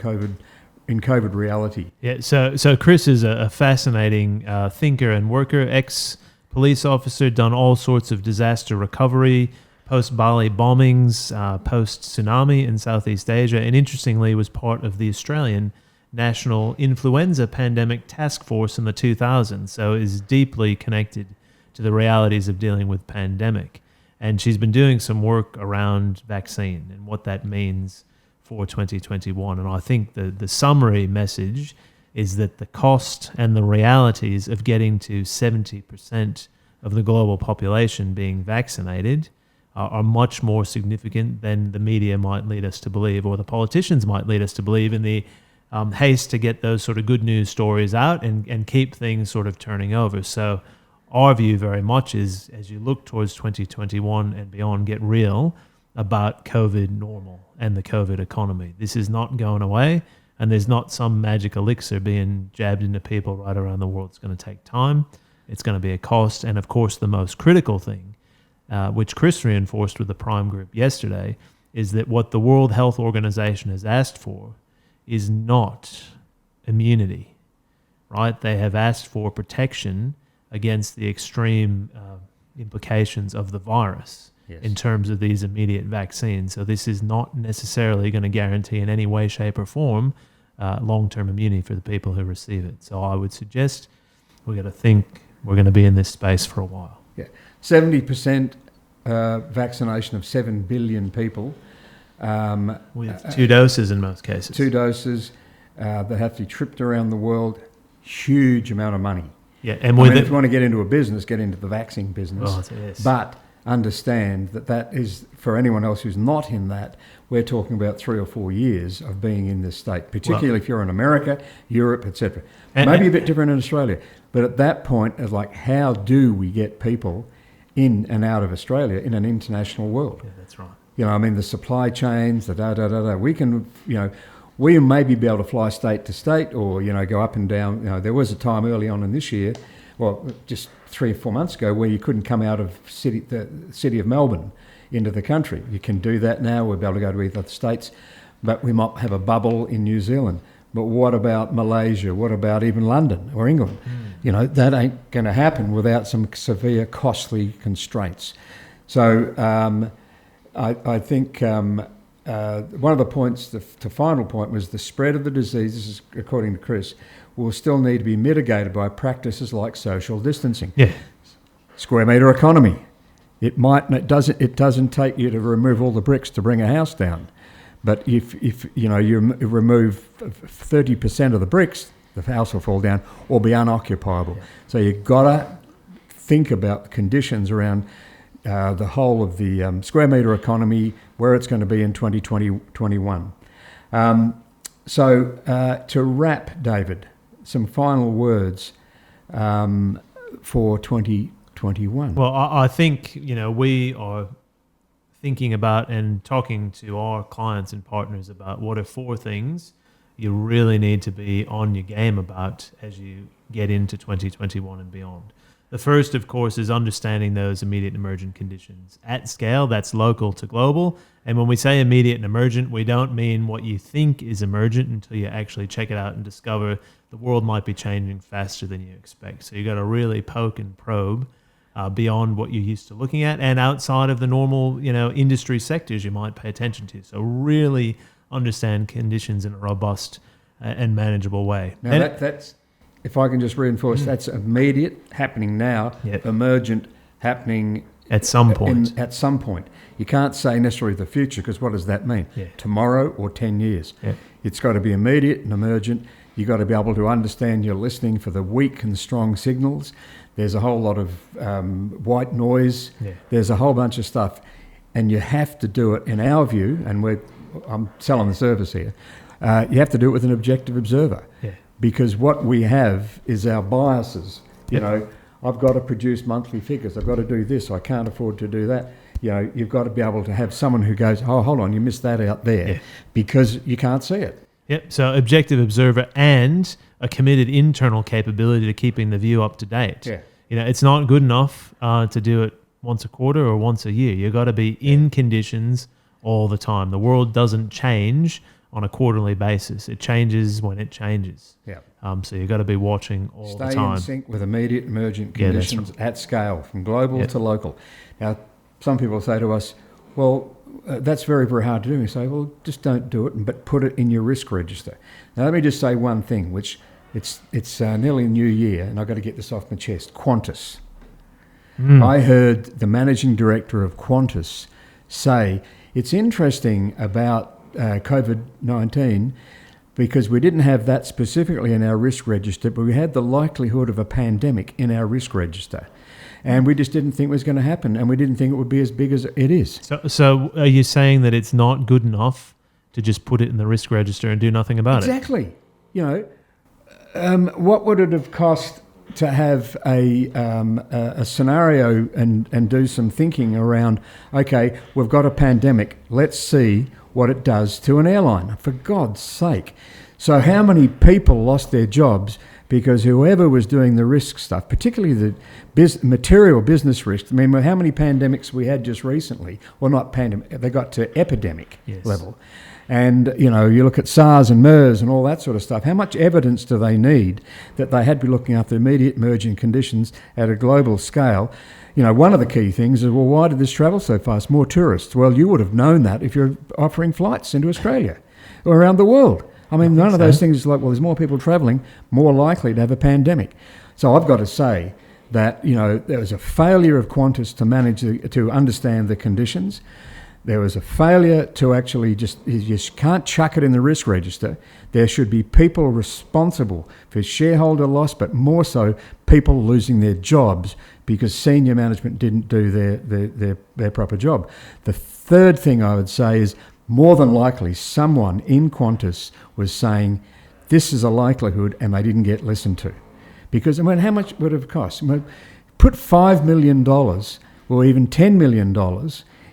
COVID reality. Yeah, so Chris is a fascinating thinker and worker, ex-police officer, done all sorts of disaster recovery, post-Bali bombings, post-tsunami in Southeast Asia, and interestingly was part of the Australian National Influenza Pandemic Task Force in the 2000s, so is deeply connected to the realities of dealing with pandemic. And she's been doing some work around vaccine and what that means for 2021. And I think the summary message is that the cost and the realities of getting to 70% of the global population being vaccinated are much more significant than the media might lead us to believe, or the politicians might lead us to believe, in the haste to get those sort of good news stories out and keep things sort of turning over. So our view very much is, as you look towards 2021 and beyond, get real about COVID normal and the COVID economy. This is not going away, and there's not some magic elixir being jabbed into people right around the world. It's going to take time. It's going to be a cost. And of course, the most critical thing, which Chris reinforced with the Prime Group yesterday, is that what the World Health Organization has asked for is not immunity, right? They have asked for protection against the extreme implications of the virus in terms of these immediate vaccines. So this is not necessarily going to guarantee in any way, shape or form long-term immunity for the people who receive it. So I would suggest we've got to think we're going to be in this space for a while. Yeah, 70% vaccination of 7 billion people. With 2 doses in most cases. 2 doses that have to be tripped around the world. Huge amount of money. Yeah, and if you want to get into a business, get into the vaccine business. Oh, yes. But understand that is, for anyone else who's not in that, we're talking about 3 or 4 years of being in this state, particularly if you're in America, Europe, etc. Maybe a bit different in Australia. But at that point, it's like, how do we get people in and out of Australia in an international world? Yeah, that's right. The supply chains, the we can, we maybe be able to fly state to state or, go up and down. There was a time early on in this year, well, just 3 or 4 months ago, where you couldn't come out of the city of Melbourne into the country. You can do that now. We'll be able to go to either the states, but we might have a bubble in New Zealand. But what about Malaysia? What about even London or England? That ain't going to happen without some severe, costly constraints. So I think one of the points, the final point, was the spread of the disease, this is according to Chris, will still need to be mitigated by practices like social distancing. Yeah. Square metre economy. It doesn't take you to remove all the bricks to bring a house down. But if you remove 30% of the bricks, the house will fall down or be unoccupiable. Yeah. So you've got to think about the conditions around the whole of the square metre economy, where it's going to be in 2021. So to wrap, David, some final words for 2021. Well, I think, we are thinking about and talking to our clients and partners about what are 4 things you really need to be on your game about as you get into 2021 and beyond. The first, of course, is understanding those immediate and emergent conditions. At scale, that's local to global. And when we say immediate and emergent, we don't mean what you think is emergent until you actually check it out and discover the world might be changing faster than you expect. So you got to really poke and probe beyond what you're used to looking at and outside of the normal, industry sectors you might pay attention to. So really understand conditions in a robust and manageable way. Now that's, if I can just reinforce, that's immediate, happening now, emergent, happening at some point. At some point. You can't say necessarily the future, because what does that mean? Yeah. Tomorrow or 10 years. Yeah. It's got to be immediate and emergent. You've got to be able to understand you're listening for the weak and strong signals. There's a whole lot of white noise. Yeah. There's a whole bunch of stuff. And you have to do it, in our view, and I'm selling the service here, you have to do it with an objective observer. Yeah. Because what we have is our biases. I've got to produce monthly figures. I've got to do this. I can't afford to do that. You've got to be able to have someone who goes, oh, hold on, you missed that out there, because you can't see it. Yep. So objective observer and a committed internal capability to keeping the view up to date. Yeah. It's not good enough to do it once a quarter or once a year. You've got to be in conditions all the time. The world doesn't change on a quarterly basis. It changes when it changes. Yeah. So you've got to be watching all the time. Stay in sync with immediate emergent conditions at scale, from global to local. Now, some people say to us, well, that's very, very hard to do. We say, well, just don't do it, but put it in your risk register. Now, let me just say one thing, which it's nearly a new year, and I've got to get this off my chest. Qantas. I heard the managing director of Qantas say, it's interesting about COVID-19 because we didn't have that specifically in our risk register, but we had the likelihood of a pandemic in our risk register. And we just didn't think it was going to happen, and we didn't think it would be as big as it is. So are you saying that it's not good enough to just put it in the risk register and do nothing about it? Exactly. You know, what would it have cost to have a scenario and do some thinking around, okay, we've got a pandemic, let's see what it does to an airline, for God's sake. So how many people lost their jobs because whoever was doing the risk stuff, particularly the material business risk, I mean, how many pandemics we had just recently? Well, not pandemic, they got to epidemic level. And, you know, you look at SARS and MERS and all that sort of stuff. How much evidence do they need that they had to be looking after immediate emerging conditions at a global scale? You know, one of the key things is, well, why did this travel so fast? More tourists. Well, you would have known that if you're offering flights into Australia or around the world. I mean, none of those things is like, well, there's more people travelling, more likely to have a pandemic. So I've got to say that, you know, there was a failure of Qantas to manage, to understand the conditions. There was a failure to actually you can't chuck it in the risk register. There should be people responsible for shareholder loss, but more so people losing their jobs because senior management didn't do their proper job. The third thing I would say is more than likely someone in Qantas was saying this is a likelihood and they didn't get listened to. Because, I mean, how much would it have cost? I mean, put $5 million or even $10 million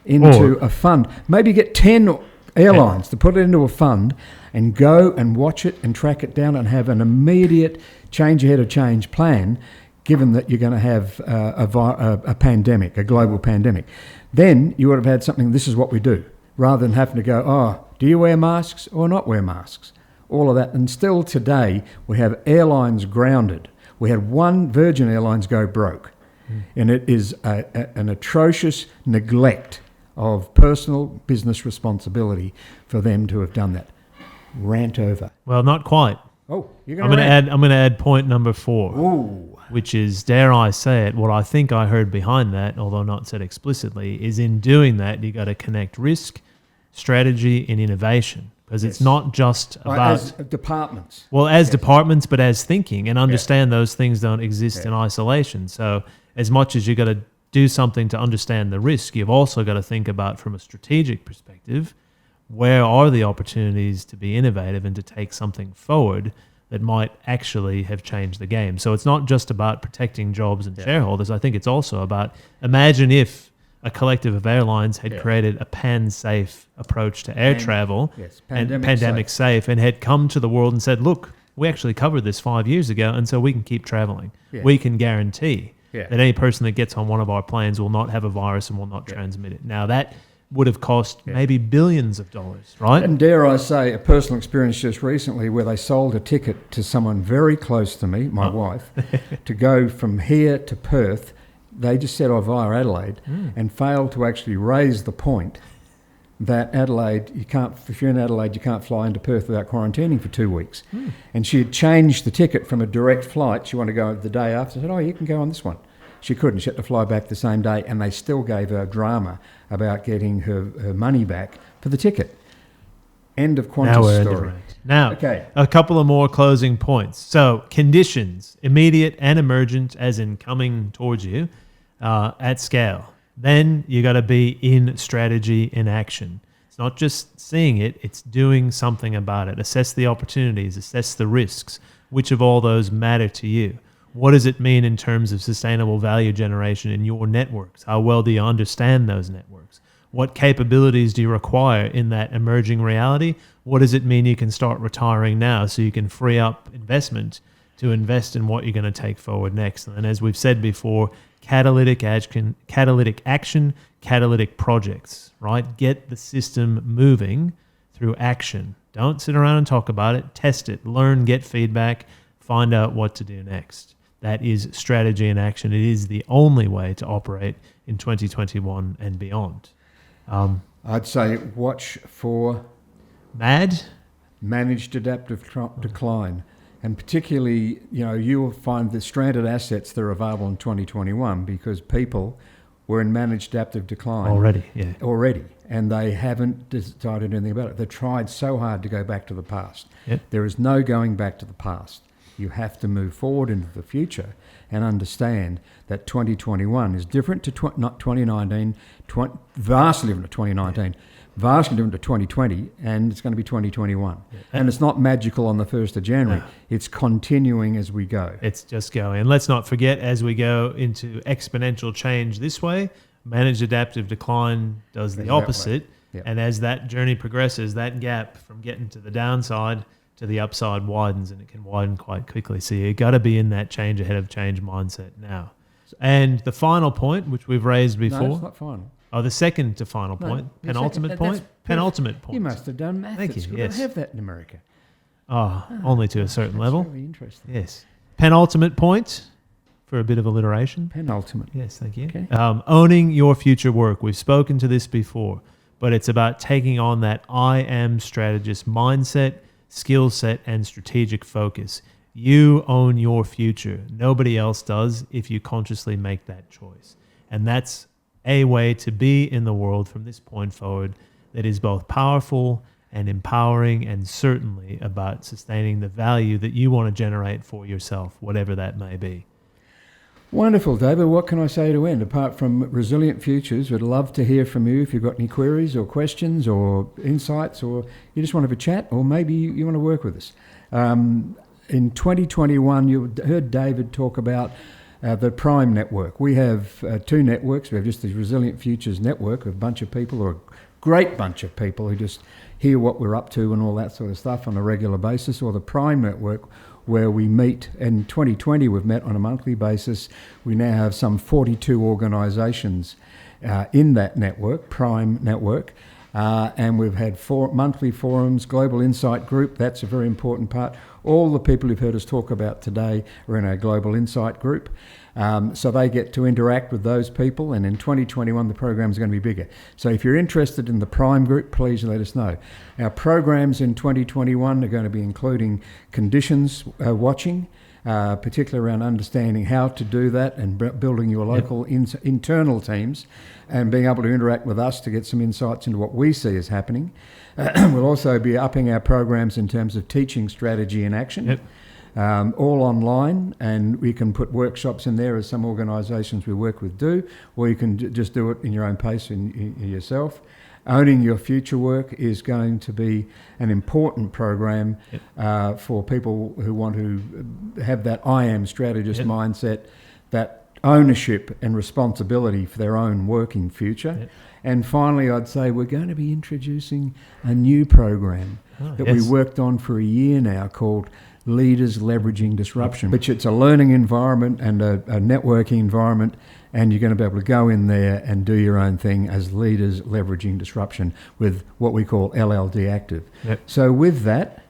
into a fund. Maybe get 10 airlines to put it into a fund and go and watch it and track it down and have an immediate change ahead of change plan, given that you're going to have a pandemic, a global pandemic. Then you would have had something, this is what we do, rather than having to go, oh, do you wear masks or not wear masks? All of that. And still today, we have airlines grounded. We had one Virgin Airlines go broke. And it is an atrocious neglect of personal business responsibility for them to have done that. Rant over. Well, not quite. Oh, you're going to I'm going to add point number 4, Ooh. Which is, dare I say it, what I think I heard behind that, although not said explicitly, is in doing that, you got to connect risk, strategy, and innovation. Because it's not just about... As departments. Well, as departments, but as thinking, and understand those things don't exist in isolation. So as much as you got to do something to understand the risk, you've also got to think about, from a strategic perspective, where are the opportunities to be innovative and to take something forward that might actually have changed the game. So it's not just about protecting jobs and shareholders. I think it's also about, imagine if a collective of airlines had created a pan-safe approach to air travel, and pandemic safe, and had come to the world and said, look, we actually covered this 5 years ago, and so we can keep traveling. We can guarantee that any person that gets on one of our planes will not have a virus and will not transmit it. Now, that would have cost maybe billions of dollars, right? And dare I say, a personal experience just recently where they sold a ticket to someone very close to me, my wife, to go from here to Perth. They just set off via Adelaide and failed to actually raise the point that Adelaide, if you're in Adelaide, you can't fly into Perth without quarantining for 2 weeks. And she had changed the ticket from a direct flight. She wanted to go the day after. I said, oh, you can go on this one. She couldn't. She had to fly back the same day, and they still gave her drama about getting her money back for the ticket. End of Qantas story. Now, a couple of more closing points. So, conditions, immediate and emergent, as in coming towards you, at scale. Then you got to be in strategy, in action. It's not just seeing it, it's doing something about it. Assess the opportunities, assess the risks. Which of all those matter to you? What does it mean in terms of sustainable value generation in your networks? How well do you understand those networks? What capabilities do you require in that emerging reality? What does it mean you can start retiring now so you can free up investment to invest in what you're going to take forward next? And as we've said before, catalytic action, catalytic projects, right? Get the system moving through action. Don't sit around and talk about it. Test it, learn, get feedback, find out what to do next. That is strategy in action. It is the only way to operate in 2021 and beyond. I'd say watch for managed adaptive decline. And particularly, you will find the stranded assets that are available in 2021 because people were in managed adaptive decline. Already. And they haven't decided anything about it. They've tried so hard to go back to the past. Yep. There is no going back to the past. You have to move forward into the future and understand that 2021 is different to not 2019, vastly different to 2019, vastly different to 2020, and it's going to be 2021. Yeah. And it's not magical on the 1st of January. No. It's continuing as we go. It's just going. And let's not forget, as we go into exponential change this way, managed adaptive decline does the opposite. Yep. And as that journey progresses, that gap from getting to the downside to the upside widens, and it can widen quite quickly. So you've got to be in that change ahead of change mindset now. And the final point, which we've raised before. No, it's not final. Oh, the second to final point. Penultimate point? Penultimate point. You must have done maths. Thank you. Yes. They have that in America. Only to a certain level. Very interesting. Yes. Penultimate point. For a bit of alliteration. Penultimate. Yes, thank you. Okay. Owning your future work. We've spoken to this before, but it's about taking on that I am strategist mindset, skill set, and strategic focus. You own your future. Nobody else does if you consciously make that choice. And that's a way to be in the world from this point forward that is both powerful and empowering, and certainly about sustaining the value that you want to generate for yourself, whatever that may be. Wonderful, David. What can I say to end? Apart from Resilient Futures, we'd love to hear from you if you've got any queries or questions or insights, or you just want to have a chat, or maybe you want to work with us. In 2021, you heard David talk about the Prime Network. We have 2 networks. We have just the Resilient Futures Network, a bunch of people, or a great bunch of people who just hear what we're up to and all that sort of stuff on a regular basis, or the Prime Network, where we meet. In 2020, we've met on a monthly basis. We now have some 42 organisations in that network, Prime Network, and we've had 4 monthly forums, Global Insight Group, that's a very important part. All the people you've heard us talk about today are in our Global Insight Group. So they get to interact with those people, and in 2021 the program is going to be bigger. So if you're interested in the Prime Group, please let us know. Our programs in 2021 are going to be including conditions watching, particularly around understanding how to do that and building your local internal teams and being able to interact with us to get some insights into what we see as happening. We'll also be upping our programs in terms of teaching strategy and action. Yep. All online, and we can put workshops in there as some organisations we work with do, or you can just do it in your own pace in yourself. Owning Your Future Work is going to be an important program for people who want to have that I am strategist mindset, that ownership and responsibility for their own working future. And finally, I'd say we're going to be introducing a new program that we worked on for a year now called Leaders Leveraging Disruption, which it's a learning environment and a networking environment, and you're going to be able to go in there and do your own thing as Leaders Leveraging Disruption with what we call LLD Active. So with that,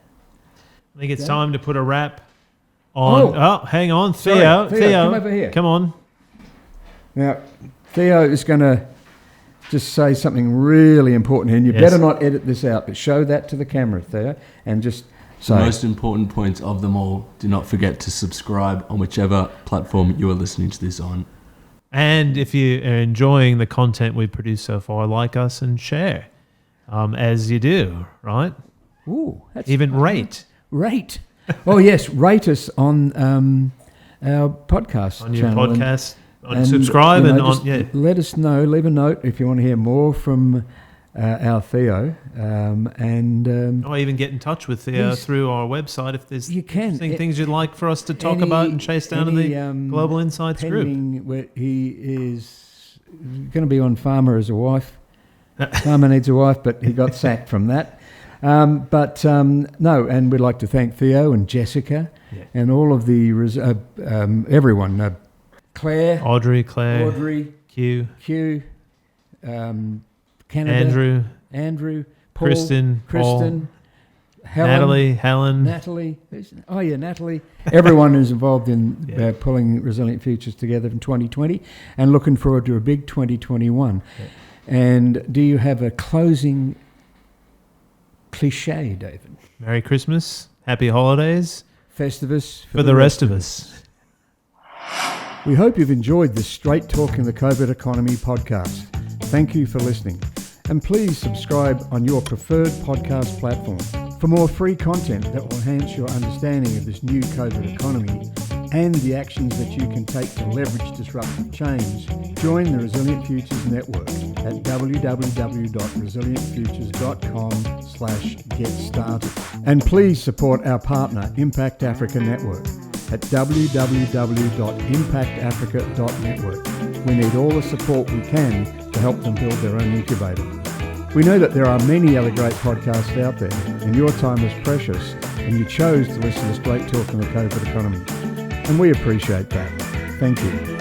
I think it's time to put a wrap on. Oh, hang on, Theo, come over here. Come on. Now, Theo is going to just say something really important here, and you better not edit this out, but show that to the camera, Theo, and just the most important point of them all, do not forget to subscribe on whichever platform you are listening to this on. And if you are enjoying the content we've produced so far, like us and share, as you do, right? Ooh, that's even rate. Rate. Oh, yes, rate us on our podcast on your channel. Podcast, and subscribe, let us know, leave a note if you want to hear more from our Theo, or even get in touch with Theo through our website if there's interesting things you'd like for us to talk about and chase down in the Global Insights group. Where he is going to be on Farmer as a wife. Farmer needs a wife, but he got sacked from that. No, and we'd like to thank Theo and Jessica and all of the everyone. Claire, Audrey, Q, Canada, Andrew, Paul, Kristen, Natalie, Helen. Natalie. Natalie. Everyone is involved in pulling Resilient Futures together in 2020 and looking forward to a big 2021. Yeah. And do you have a closing cliche, David? Merry Christmas, Happy Holidays. Festivus for the rest of us. We hope you've enjoyed this Straight Talking the COVID Economy podcast. Thank you for listening. And please subscribe on your preferred podcast platform. For more free content that will enhance your understanding of this new COVID economy and the actions that you can take to leverage disruptive change, join the Resilient Futures Network at www.resilientfutures.com/get-started. And please support our partner, Impact Africa Network, at www.impactafrica.network. We need all the support we can to help them build their own incubator. We know that there are many other great podcasts out there, and your time is precious, and you chose to listen to Straight Talk on the COVID Economy. And we appreciate that. Thank you.